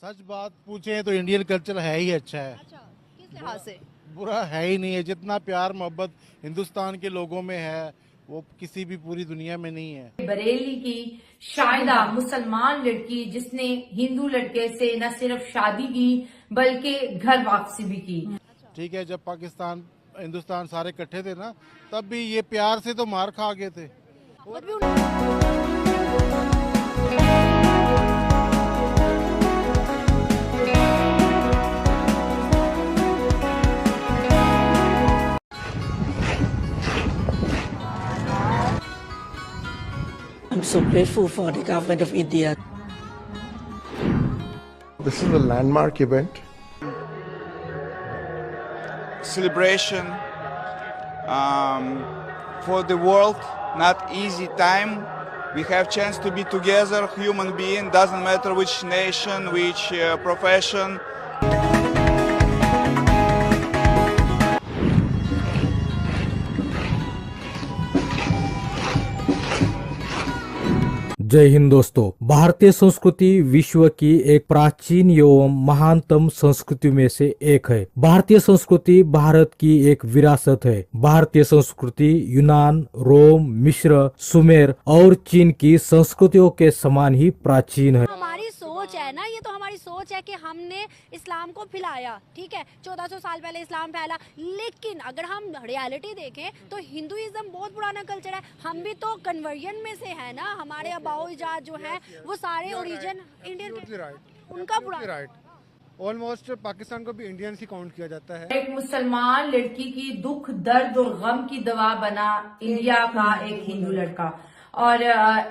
सच बात पूछे तो इंडियन कल्चर है ही अच्छा है। अच्छा, किस लिहाज से? बुरा है ही नहीं है। जितना प्यार मोहब्बत हिंदुस्तान के लोगों में है वो किसी भी पूरी दुनिया में नहीं है। बरेली की शाहिदा मुसलमान लड़की जिसने हिंदू लड़के से न सिर्फ शादी की बल्कि घर वापसी भी की। ठीक है, जब पाकिस्तान हिंदुस्तान सारे इकट्ठे थे ना, तब भी ये प्यार से तो मार खा गए थे। मोहब्बत भी उन- I'm so grateful for the government of India. This is a landmark event. Celebration for the world, not easy time. We have chance to be together, human being, doesn't matter which nation, which profession. जय हिंद दोस्तों। भारतीय संस्कृति विश्व की एक प्राचीन एवं महानतम संस्कृति में से एक है। भारतीय संस्कृति भारत की एक विरासत है। भारतीय संस्कृति यूनान, रोम, मिस्र, सुमेर और चीन की संस्कृतियों के समान ही प्राचीन है। हमारी सोच है ना, ये तो हमारी सोच है कि हमने इस्लाम को फैलाया। ठीक है, 1400 साल पहले इस्लाम फैला, लेकिन अगर हम रियलिटी देखें तो हिंदुइज्म बहुत पुराना कल्चर है। हम भी तो कन्वर्जन में से है ना। हमारे अबाओ इजाद जो है वो सारे ओरिजिन इंडियन के, उनका पुराना। ऑलमोस्ट पाकिस्तान को भी इंडियंस ही काउंट किया जाता है। एक मुसलमान लड़की की दुख, दर्द और गम की दवा बना इंडिया का एक हिंदू लड़का। और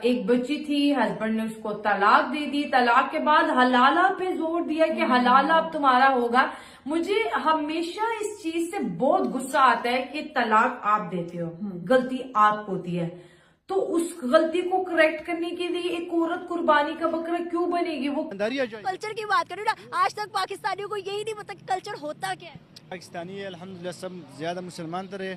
एक बच्ची थी, हस्बैंड ने उसको तलाक दे दी। तलाक के बाद हलाला पे जोर दिया कि हलाला अब तुम्हारा होगा। मुझे हमेशा इस चीज से बहुत गुस्सा आता है कि तलाक आप देते हो, गलती आप होती है, तो उस गलती को करेक्ट करने के लिए एक औरत कुर्बानी का बकरा क्यों बनेगी? वो कल्चर की बात करूँ ना, आज तक पाकिस्तानियों को यही नहीं पता कि कल्चर होता क्या है। पाकिस्तानी अल्हम्दुलिल्लाह सब ज्यादा मुसलमान तरह।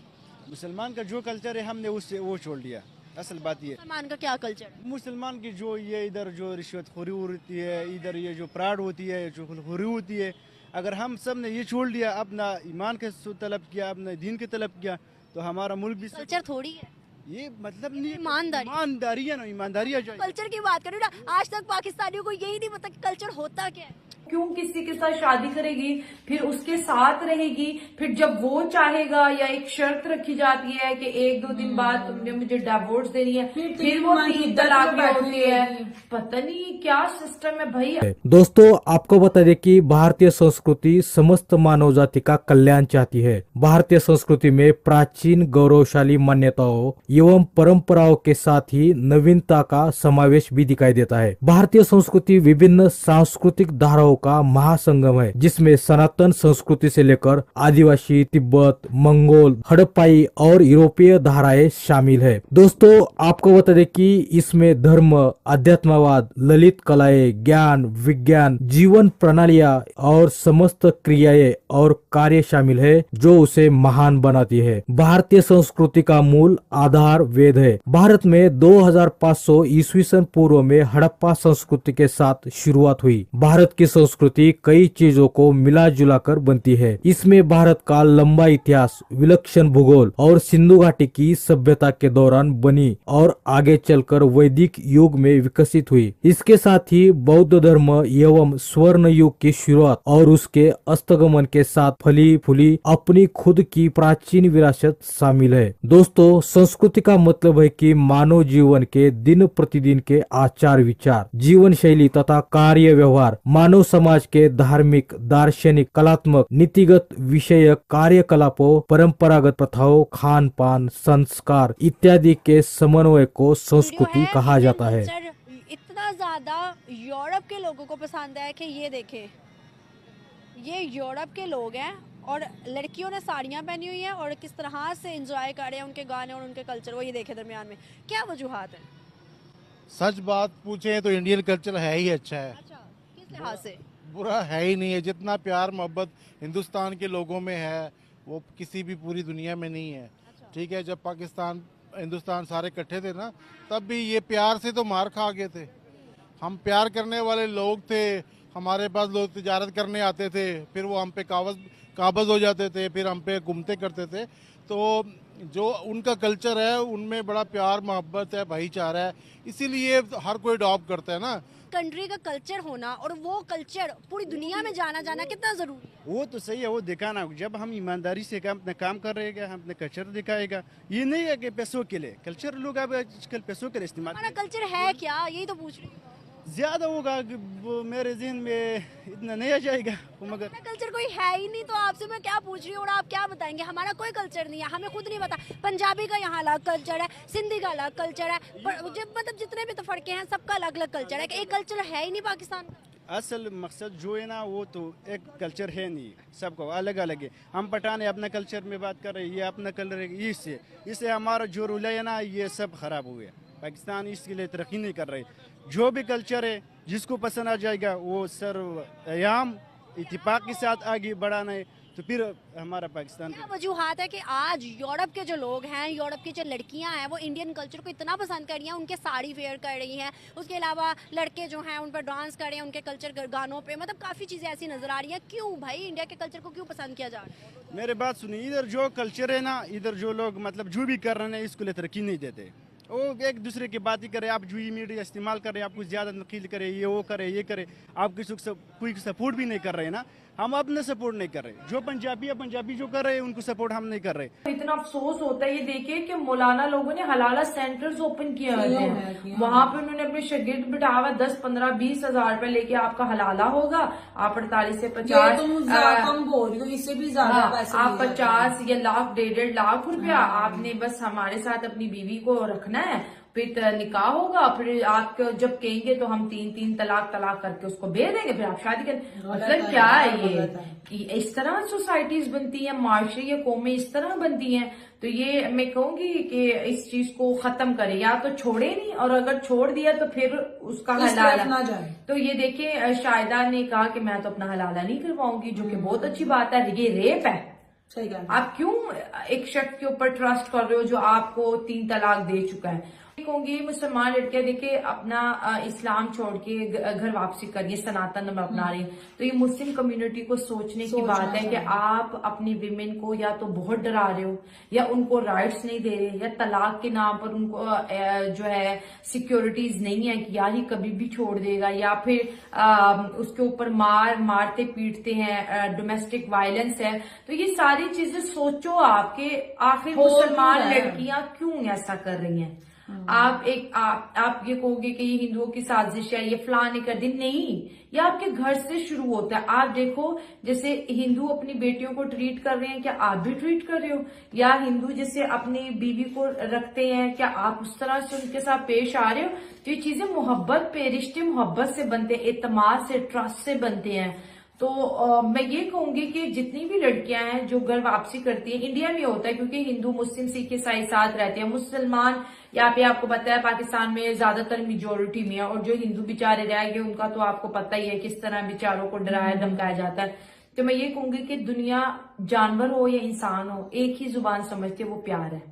मुसलमान का जो कल्चर है हमने उससे वो छोड़ दिया। असल बात ये मुसलमान का क्या कल्चर है? मुसलमान की जो ये इधर जो रिश्वतखोरी होती है, इधर ये जो प्राड होती है, जो खुलखोरी होती है, अगर हम सब ने ये छोड़ लिया, अपना ईमान के तलब किया, अपने दीन के तलब किया, तो हमारा मुल्क भी कल्चर थोड़ी है, ये मतलब नहीं, ईमानदारी है ना, ईमानदारी है। कल्चर की बात करूँ ना, आज तक पाकिस्तानियों को यही नहीं पता कि कल्चर होता क्या है। क्यों किसी के साथ शादी करेगी, फिर उसके साथ रहेगी, फिर जब वो चाहेगा या एक शर्त रखी जाती है कि 1-2 दिन बाद तुमने मुझे डिवोर्स देनी है, फिर वो 3 तलाक होती है। पता नहीं क्या सिस्टम है भाई। दोस्तों, आपको बता दें कि भारतीय संस्कृति समस्त मानव जाति का कल्याण चाहती है। भारतीय संस्कृति में प्राचीन गौरवशाली मान्यताओं एवं परंपराओं के साथ ही नवीनता का समावेश भी दिखाई देता है। भारतीय संस्कृति विभिन्न सांस्कृतिक धाराओं का महासंगम है, जिसमें सनातन संस्कृति से लेकर आदिवासी, तिब्बत, मंगोल, हड़प्पाई और यूरोपीय धाराएं शामिल है। दोस्तों, आपको बता दें कि इसमें धर्म, अध्यात्मवाद, ललित कलाएं, ज्ञान, विज्ञान, जीवन प्रणालियां और समस्त क्रियाएं और कार्य शामिल है, जो उसे महान बनाती है। भारतीय संस्कृति का मूल आधार वेद है। भारत में 2500 ईस्वी सन पूर्व में हड़प्पा संस्कृति के साथ शुरुआत हुई। भारत की संस्कृति कई चीजों को मिला जुला कर बनती है। इसमें भारत का लंबा इतिहास, विलक्षण भूगोल और सिंधु घाटी की सभ्यता के दौरान बनी और आगे चलकर वैदिक युग में विकसित हुई। इसके साथ ही बौद्ध धर्म एवं स्वर्ण युग की शुरुआत और उसके अस्तगमन के साथ फली फूली अपनी खुद की प्राचीन विरासत शामिल है। दोस्तों, संस्कृति का मतलब है कि मानव जीवन के दिन प्रतिदिन के आचार विचार, जीवन शैली तथा कार्य व्यवहार, मानव समाज के धार्मिक, दार्शनिक, कलात्मक, नीतिगत विषयक कार्यकलापों, परंपरागत प्रथाओं, खान पान, संस्कार इत्यादि के समन्वय को संस्कृति कहा जाता है। इतना ज्यादा यूरोप के लोगों को पसंद है कि ये देखें, ये यूरोप के लोग हैं और लड़कियों ने साड़ियाँ पहनी हुई हैं और किस तरह से एंजॉय कर रहे हैं उनके गाने और उनके कल्चर को। ये देखे दरमियान में क्या वजूहात है? सच बात पूछे तो इंडियन कल्चर है ही अच्छा है। अच्छा, किस लिहाज से? बुरा है ही नहीं है। जितना प्यार मोहब्बत हिंदुस्तान के लोगों में है वो किसी भी पूरी दुनिया में नहीं है। ठीक है, जब पाकिस्तान हिंदुस्तान सारे इकट्ठे थे ना, तब भी ये प्यार से तो मार खा गए थे। हम प्यार करने वाले लोग थे, हमारे पास लोग तिजारत करने आते थे, फिर वो हम पे काबज हो जाते थे, फिर हम पे घूमते करते थे। तो जो उनका कल्चर है उनमें बड़ा प्यार मोहब्बत है, भाईचारा है, इसीलिए हर कोई अडॉप्ट करता है ना। कंट्री का कल्चर होना और वो कल्चर पूरी दुनिया में जाना कितना जरूरी है। वो तो सही है, वो दिखाना। जब हम ईमानदारी से अपना काम कर रहे हैं, हम अपने कल्चर दिखाएगा। ये नहीं है कि पैसों के लिए कल्चर लोग अब आजकल पैसों के लिए इस्तेमाल। हमारा कल्चर है क्या, यही तो पूछ रही हूँ। ज्यादा होगा वो मेरे जहन में इतना नहीं आ जाएगा, मगर हमारा कल्चर कोई है ही नहीं, तो आपसे मैं क्या पूछ रही हूँ और आप क्या बताएंगे। हमारा कोई कल्चर नहीं है, हमें खुद नहीं पता। पंजाबी का यहाँ अलग कल्चर है, सिंधी का अलग कल्चर है, मतलब जितने भी तो फड़के हैं सबका अलग अलग कल्चर है। एक कल्चर है ही नहीं पाकिस्तान का। असल मकसद जो है ना, वो तो एक कल्चर है नहीं, सबको अलग अलग है। हम पठान अपना कल्चर में बात कर रहे हैं, ये अपना कलर है, इससे हमारा जो रूल है ना, ये सब खराब हुए। पाकिस्तान इसके लिए तरक्की नहीं कर रहे। जो भी कल्चर है जिसको पसंद आ जाएगा वो सर्वयाम इत्तेफाक के साथ आगे बढ़ाना है, तो फिर हमारा पाकिस्तान। क्या वजूहात है कि आज यूरोप के जो लोग हैं, यूरोप की जो लड़कियां हैं, वो इंडियन कल्चर को इतना पसंद कर रही हैं, उनके साड़ी वेयर कर रही हैं, उसके अलावा लड़के जो हैं उन पर डांस कर रहे हैं, उनके कल्चर गानों पे, मतलब काफ़ी चीज़ें ऐसी नजर आ रही हैं। क्यों भाई इंडिया के कल्चर को क्यों पसंद किया जा रहा है? मेरे बात सुनिए, इधर जो कल्चर है ना, इधर जो लोग मतलब जो भी कर रहे हैं इसको लिए तरक्की नहीं देते। वो एक दूसरे की बात ही करे, आप जो मीडिया इस्तेमाल कर रहे हैं, आप कुछ ज़्यादा नकील करे, ये वो करे, ये करे, आप कोई सपोर्ट भी नहीं कर रहे ना। हम अपने सपोर्ट नहीं कर रहे, जो पंजाबी है पंजाबी जो कर रहे हैं उनको सपोर्ट हम नहीं कर रहे। इतना अफसोस होता है ये देखे कि मौलाना लोगों ने हलाला सेंटर्स ओपन किए हुए हैं, वहां पे उन्होंने अपने शागिर्द बिठा हुआ 10, 15, 20 हजार रुपए लेके आपका हलाला होगा, आप 48 से 50 कम बोल रही हो, इससे भी ज्यादा पैसे आप 50 या लाख 1.5 लाख रुपया आपने बस हमारे साथ अपनी बीवी को रखना है, फिर निकाह होगा, फिर आप जब कहेंगे तो हम 3 तलाक करके उसको भेज देंगे, फिर आप शादी करें। मतलब क्या है ये? इस तरह सोसाइटीज बनती है, माशरे या कौमें इस तरह बनती हैं। तो ये मैं कहूंगी कि इस चीज को खत्म करे, या तो छोड़े नहीं, और अगर छोड़ दिया तो फिर उसका हलाला ना जाए। तो ये देखिए शाहिदा ने कहा कि मैं तो अपना हलाला नहीं करवाऊंगी, जो कि बहुत अच्छी बात है। ये रेप है। सही है। आप क्यों एक शख्स के ऊपर ट्रस्ट कर रहे हो जो आपको 3 तलाक दे चुका है? कहूंगी मुसलमान लड़कियां देखिए अपना इस्लाम छोड़ के घर वापसी करिए, सनातन धर्म अपना रही है। तो ये मुस्लिम कम्युनिटी को सोचने की बात है कि आप अपनी विमेन को या तो बहुत डरा रहे हो, या उनको राइट्स नहीं दे रहे, या तलाक के नाम पर उनको जो है सिक्योरिटीज नहीं है कि यार ही कभी भी छोड़ देगा, या फिर उसके ऊपर मारते पीटते हैं, डोमेस्टिक वायलेंस है। तो ये सारी चीजें सोचो आपके आखिर मुसलमान लड़कियां क्यों ऐसा कर रही हैं? आप ये कहोगे कि ये हिंदुओं की साजिश है, ये फलां ने कर दी। नहीं, ये आपके घर से शुरू होता है। आप देखो जैसे हिंदू अपनी बेटियों को ट्रीट कर रहे हैं, क्या आप भी ट्रीट कर रहे हो? या हिंदू जैसे अपनी बीवी को रखते हैं, क्या आप उस तरह से उनके साथ पेश आ रहे हो? तो ये चीजें मोहब्बत पे, रिश्ते मोहब्बत से बनते हैं, एतमाद से, ट्रस्ट से बनते हैं। तो मैं ये कहूंगी कि जितनी भी लड़कियां हैं जो घर वापसी करती हैं, इंडिया में होता है क्योंकि हिंदू मुस्लिम सिख ईसाई साथ रहते हैं, मुसलमान यहाँ पे आपको पता है पाकिस्तान में ज्यादातर मेजोरिटी में है, और जो हिंदू बेचारे रह गए उनका तो आपको पता ही है किस तरह बेचारों को डराया धमकाया जाता है। तो मैं ये कहूंगी कि दुनिया जानवर हो या इंसान हो, एक ही जुबान समझते वो प्यार है।